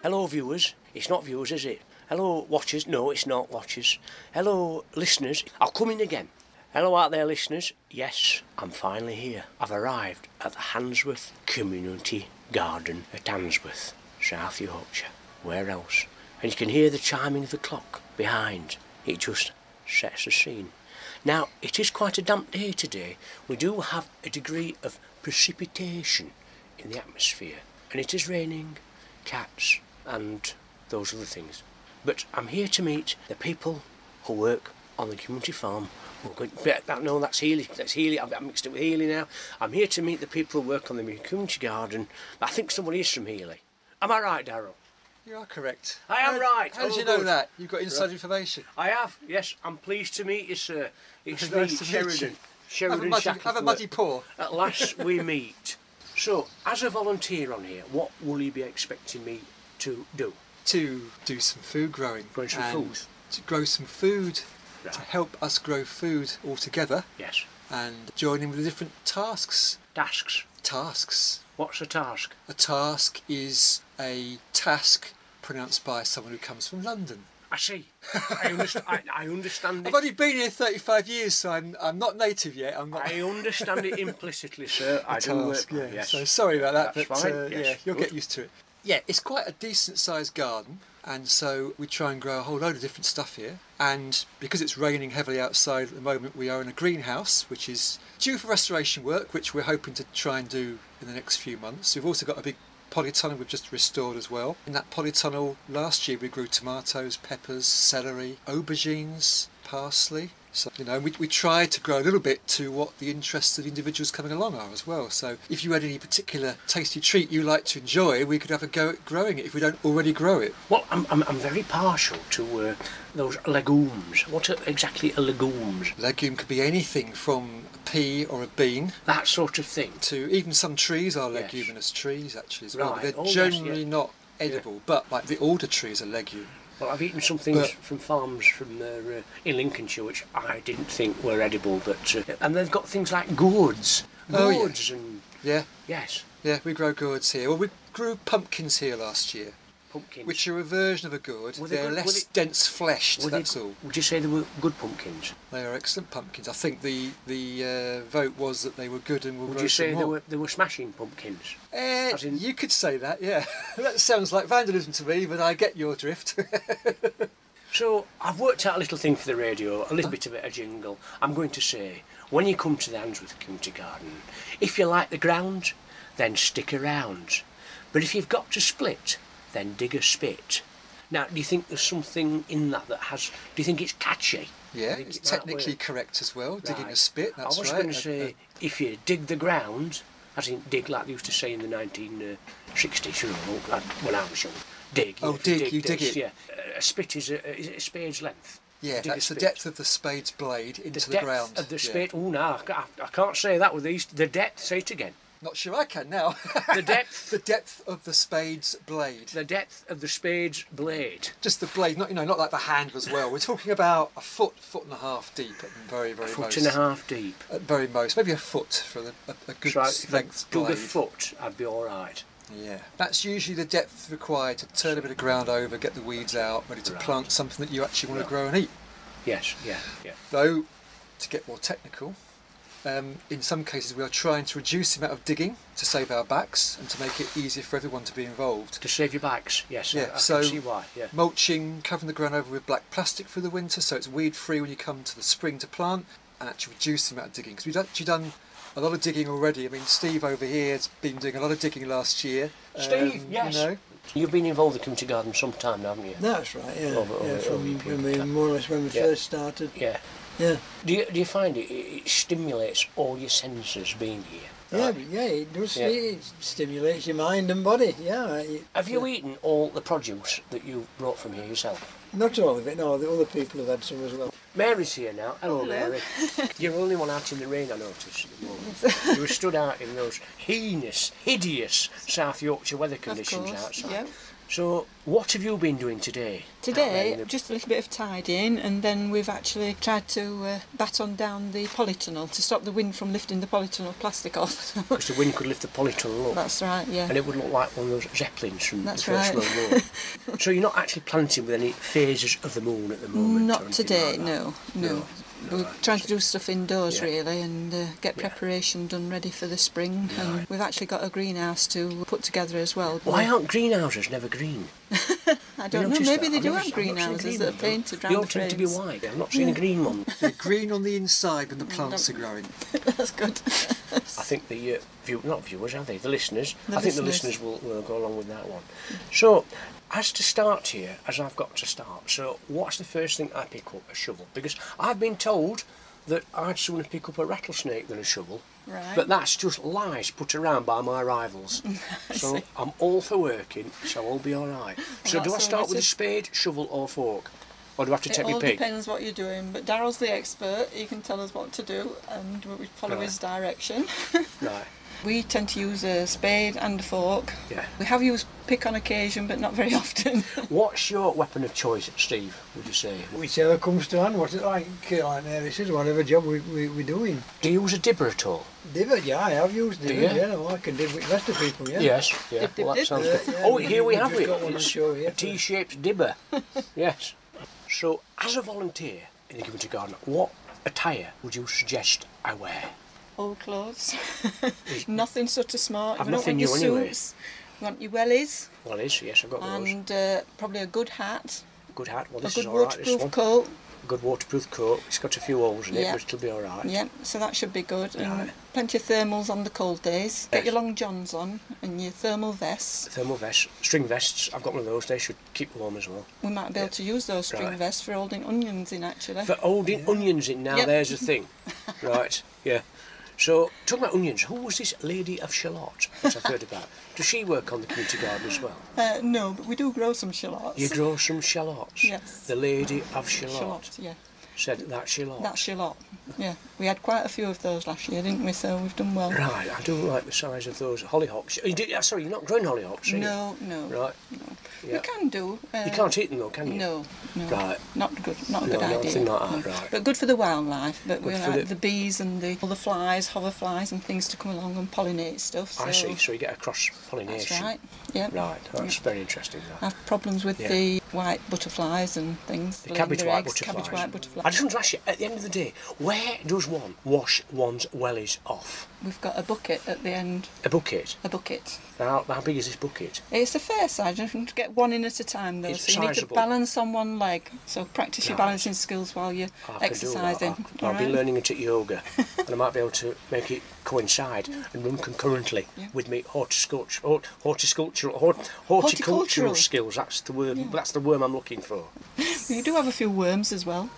Hello viewers. It's not viewers, is it? Hello watchers. No, it's not watchers. Hello listeners. I'll come in again. Hello out there listeners. Yes, I'm finally here. I've arrived at the Handsworth Community Garden at Handsworth, South Yorkshire. Where else? And you can hear the chiming of the clock behind. It just sets the scene. Now, it is quite a damp day today. We do have a degree of precipitation in the atmosphere. And it is raining cats and those other things. But I'm here to meet the people who work on the community farm. No, that's Healy. That's Healy. I've mixed it with Healy now. I'm here to meet the people who work on the community garden. I think somebody is from Healy. Am I right, Darryl? You are correct. I am right. How did you know that? You've got inside information. I have, yes. I'm pleased to meet you, sir. It's nice me, to meet Sheridan. you. Sheridan Shacklethwaite. Have a muddy paw. At last we meet. So, as a volunteer on here, what will you be expecting me to do? To do some food growing. Grow some food? To grow some food. Right. To help us grow food all together. Yes. And join in with the different tasks. Tasks? Tasks. What's a task? A task is a task pronounced by someone who comes from London. I see. I understand it. I've only been here 35 years, so I'm not native yet. I understand it implicitly, sir. I do work. Yeah. Yes. So sorry about that, That's but fine. Yes. yeah, you'll Good. get used to it. Yeah, it's quite a decent sized garden, and so we try and grow a whole load of different stuff here. And because it's raining heavily outside at the moment, we are in a greenhouse, which is due for restoration work, which we're hoping to try and do in the next few months. We've also got a big polytunnel we've just restored as well. In that polytunnel last year we grew tomatoes, peppers, celery, aubergines, parsley. So, you know, we tried to grow a little bit to what the interests of the individuals coming along are as well. So if you had any particular tasty treat you like to enjoy, we could have a go at growing it if we don't already grow it. Well, I'm very partial to those legumes. What are exactly are legumes? Legume could be anything from a pea or a bean. That sort of thing. To even some trees are Yes. leguminous trees actually as well. Right. They're Oh, yes, generally yeah. not edible, but like the alder trees are legume. Well, I've eaten some things from farms from in Lincolnshire which I didn't think were edible, but and they've got things like gourds, gourds, and yeah, yes, yeah, we grow gourds here. Well, we grew pumpkins here last year, pumpkins, which are a version of a gourd. They're less dense fleshed. That's all. Would you say they were good pumpkins? They are excellent pumpkins. I think the vote was that they were good, and we'll Would grow you say some more. they were smashing pumpkins? You could say that, yeah. That sounds like vandalism to me, but I get your drift. So I've worked out a little thing for the radio, a little bit of a jingle. I'm going to say, when you come to the Handsworth Community Garden, if you like the ground, then stick around. But if you've got to split, then dig a spit. Now, do you think there's something in that has... Do you think it's catchy? Yeah, it's technically correct as well, digging a spit, that's right. I was going to say, if you dig the ground, as in dig like they used to say in the 1960s, you know, when I was young, dig. Oh, you dig it. Yeah. A spit is a spade's length. Yeah, that's the depth of the spade's blade into the ground. The depth of the spade... Oh, no, I can't say that with these. The depth, say it again. Not sure I can now. The depth. The depth of the spade's blade. The depth of the spade's blade. Just the blade, not like the hand as well. We're talking about a foot and a half deep at the very most. Foot and a half deep. At very most, maybe a foot for a good length blade. Dug a foot, I'd be all right. Yeah, that's usually the depth required to turn a bit of ground over, get the weeds out, ready to plant something that you actually want to grow and eat. Yes, yeah. Though, to get more technical, in some cases we are trying to reduce the amount of digging to save our backs and to make it easier for everyone to be involved. To save your backs, yes. Yeah, I so can see why. Yeah. Mulching, covering the ground over with black plastic for the winter so it's weed free when you come to the spring to plant, and actually reduce the amount of digging because we've actually done a lot of digging already. I mean, Steve over here has been doing a lot of digging last year. Steve, yes. You know. You've been involved in the community garden some time now, haven't you? That's right, yeah. From more or less when we Yeah. first started. Yeah. Yeah. Do you find it stimulates all your senses being here? Yeah, Right. yeah, it does. Yeah. It stimulates your mind and body. Yeah. Have you eaten all the produce that you brought from here yourself? Not all of it. No, the other people have had some as well. Mary's here now. Hello, Mary. You're the only one out in the rain, I noticed, at the moment. You were stood out in those hideous South Yorkshire weather conditions outside. Yep. So, what have you been doing today? Today, just a little bit of tidying, and then we've actually tried to baton down the polytunnel to stop the wind from lifting the polytunnel plastic off. Because the wind could lift the polytunnel up. That's right, yeah. And it would look like one of those zeppelins from That's the First right. World War. So you're not actually planting with any phases of the moon at the moment? or Not anything today, like that? no. No. We're Right. trying to do stuff indoors Yeah. really, and get preparation done ready for the spring. Right. And we've actually got a greenhouse to put together as well. Why aren't greenhouses never green? I don't know, noticed maybe that? they I've do never- have I've not seen a greenhouses green that are one. painted They round all the tend to be frames. white. I've not seen a green one. They're green on the inside when the plants are growing. That's good. I think the not viewers, are they? The listeners. The I think the listeners. listeners will go along with that one. So, as to start here, as I've got to start. So, what's the first thing I pick up? A shovel, because I've been told that I'd sooner pick up a rattlesnake than a shovel. Right. But that's just lies put around by my rivals. So I'm all for working, so I'll be all right. So do I that's start all with a it is. spade, shovel, or fork, or do I have to It take my all pick? depends what you're doing, but Darryl's the expert. He can tell us what to do, and we follow Right. his direction. Right. We tend to use a spade and a fork. Yeah. We have used pick on occasion, but not very often. What's your weapon of choice, Steve? Would you say? Whichever comes to hand, what's it like Mary says, whatever job we're doing. Do you use a dibber at all? Divot, yeah, I have used Do divot, you? yeah, well, I can divot with the rest of people, yeah. Yes. Yeah. Dip, dip, Well, that dip. sounds Yeah, good. yeah, Oh, here we we've have just it. got one to It's show here. a T-shaped dibber. Yes. So, as a volunteer in the community garden, what attire would you suggest I wear? Old clothes. Nothing sort of smart. I've We don't nothing want your new anyway. suits. We want your wellies, Well, yes, I've got those. and probably a good hat, Good hat. Well, a this good is all right. This waterproof one. coat. A good waterproof coat. It's got a few holes in it, Yeah. but it'll be all right. Yeah, so that should be good. Right. And plenty of thermals on the cold days. Get Yes. your long johns on and your thermal vests. Thermal vests, string vests. I've got one of those. They should keep warm as well. We might be able to use those string Right. vests for holding onions in, actually. For holding onions in now, Yep. there's a thing. Right, yeah. So, talking about onions, who was this Lady of Shalott that I've heard about? Does she work on the community garden as well? No, but we do grow some shallots. You grow some shallots? Yes. The Lady of Shalott Shallot, yeah. said that shallot. That's shallot. Yeah, we had quite a few of those last year, didn't we? So we've done well. Right, I do like the size of those hollyhocks. Sorry, you're not growing hollyhocks, are you? No. Right. No. Yeah. We can do. You can't eat them though, can you? No. Right. Not good. Not a No, good idea. nothing like that, No. right. But good for the wildlife. But we Good for like the- the bees and all the flies, hoverflies and things to come along and pollinate stuff. So I see, so you get a that's cross-pollination. right. Yeah. Right, that's very interesting. I That. have problems with Yeah. the white butterflies and things. The laying cabbage their white eggs, butterflies. Cabbage white butterflies. I just want to ask you, at the end of the day, where does one wash one's wellies off? We've got a bucket at the end. A bucket. A bucket. How big is this bucket? It's a fair size. You can get one in at a time though, It's so you need to sizeable. balance on one leg. So practice your Right. balancing skills while you're I can do exercising. that. I'll be alright? learning it at yoga, and I might be able to make it coincide and run concurrently Yeah. with me horticultural skills. That's the word. Yeah. That's the worm I'm looking for. You do have a few worms as well.